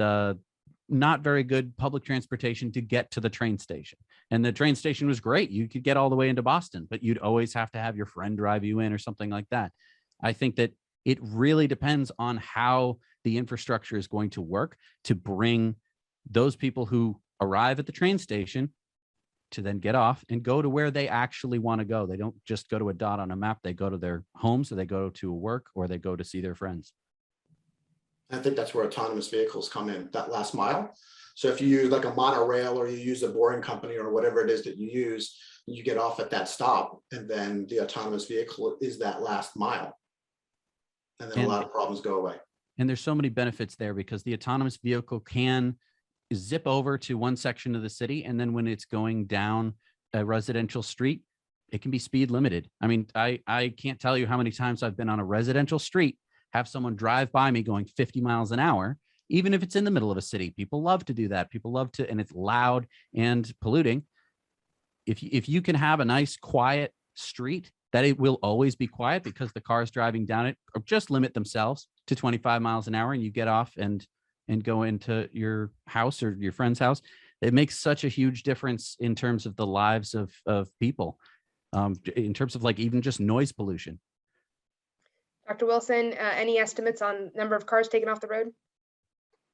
not very good public transportation to get to the train station. And the train station was great. You could get all the way into Boston, but you'd always have to have your friend drive you in or something like that. I think that it really depends on how the infrastructure is going to work to bring those people who arrive at the train station to then get off and go to where they actually want to go. They don't just go to a dot on a map. They go to their homes, or they go to work, or they go to see their friends. I think that's where autonomous vehicles come in, that last mile. So if you use like a monorail, or you use a boring company, or whatever it is that you use, you get off at that stop, and then the autonomous vehicle is that last mile. And then a lot of problems go away. And there's so many benefits there, because the autonomous vehicle can zip over to one section of the city, and then when it's going down a residential street, it can be speed limited. I mean, I can't tell you how many times I've been on a residential street, have someone drive by me going 50 miles an hour, even if it's in the middle of a city. People love to do that. People love to, and it's loud and polluting. If you can have a nice quiet street, that it will always be quiet, because the cars driving down it or just limit themselves to 25 miles an hour, and you get off and go into your house or your friend's house. It makes such a huge difference in terms of the lives of people, in terms of like even just noise pollution. Dr. Wilson, any estimates on number of cars taken off the road?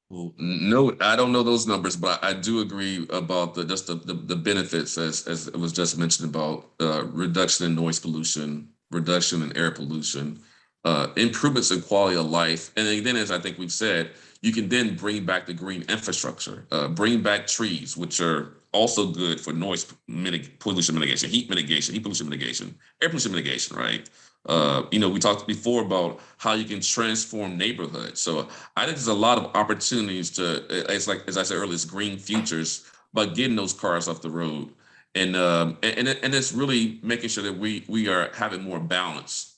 Well, no, I don't know those numbers, but I do agree about the benefits, as it was just mentioned, about reduction in noise pollution, reduction in air pollution, improvements in quality of life. And then, as I think we've said, you can then bring back the green infrastructure, bring back trees, which are also good for noise pollution mitigation, heat pollution mitigation, air pollution mitigation, right? We talked before about how you can transform neighborhoods. So I think there's a lot of opportunities to, it's like, as I said earlier, it's green futures by getting those cars off the road. And it's really making sure that we are having more balance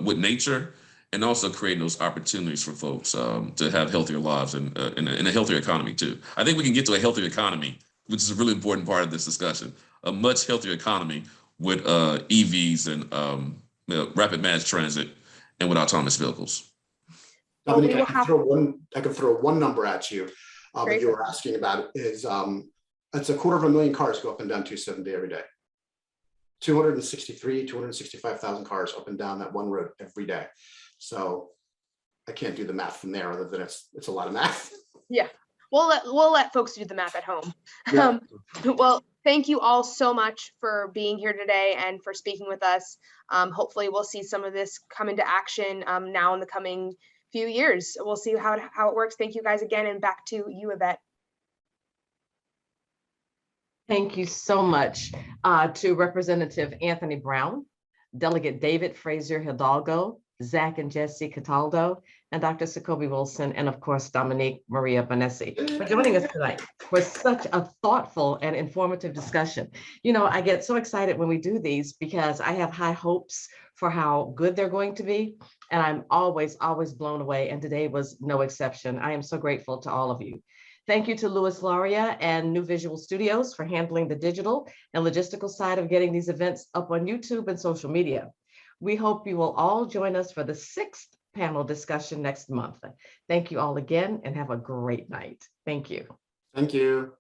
with nature, and also creating those opportunities for folks to have healthier lives and a healthier economy too. I think we can get to a healthier economy, which is a really important part of this discussion, a much healthier economy with EVs and rapid mass transit and with autonomous vehicles. Dominique, I can throw one number at you that you were asking about. Is it's 250,000 cars go up and down 270 every day. 265,000 cars up and down that one road every day. So I can't do the math from there, other than it's a lot of math. Yeah, we'll let folks do the math at home. Yeah. Well, thank you all so much for being here today and for speaking with us. Hopefully we'll see some of this come into action now in the coming few years. We'll see how it works. Thank you guys again, and back to you, Yvette. Thank you so much to Representative Anthony Brown, Delegate David Frazier Hidalgo, Zach and Jesse Cataldo, and Dr. Jacoby Wilson, and of course, Dominique Maria Bonessi for joining us tonight for such a thoughtful and informative discussion. You know, I get so excited when we do these because I have high hopes for how good they're going to be. And I'm always, always blown away. And today was no exception. I am so grateful to all of you. Thank you to Louis Laria and New Visual Studios for handling the digital and logistical side of getting these events up on YouTube and social media. We hope you will all join us for the 6th panel discussion next month. Thank you all again and have a great night. Thank you. Thank you.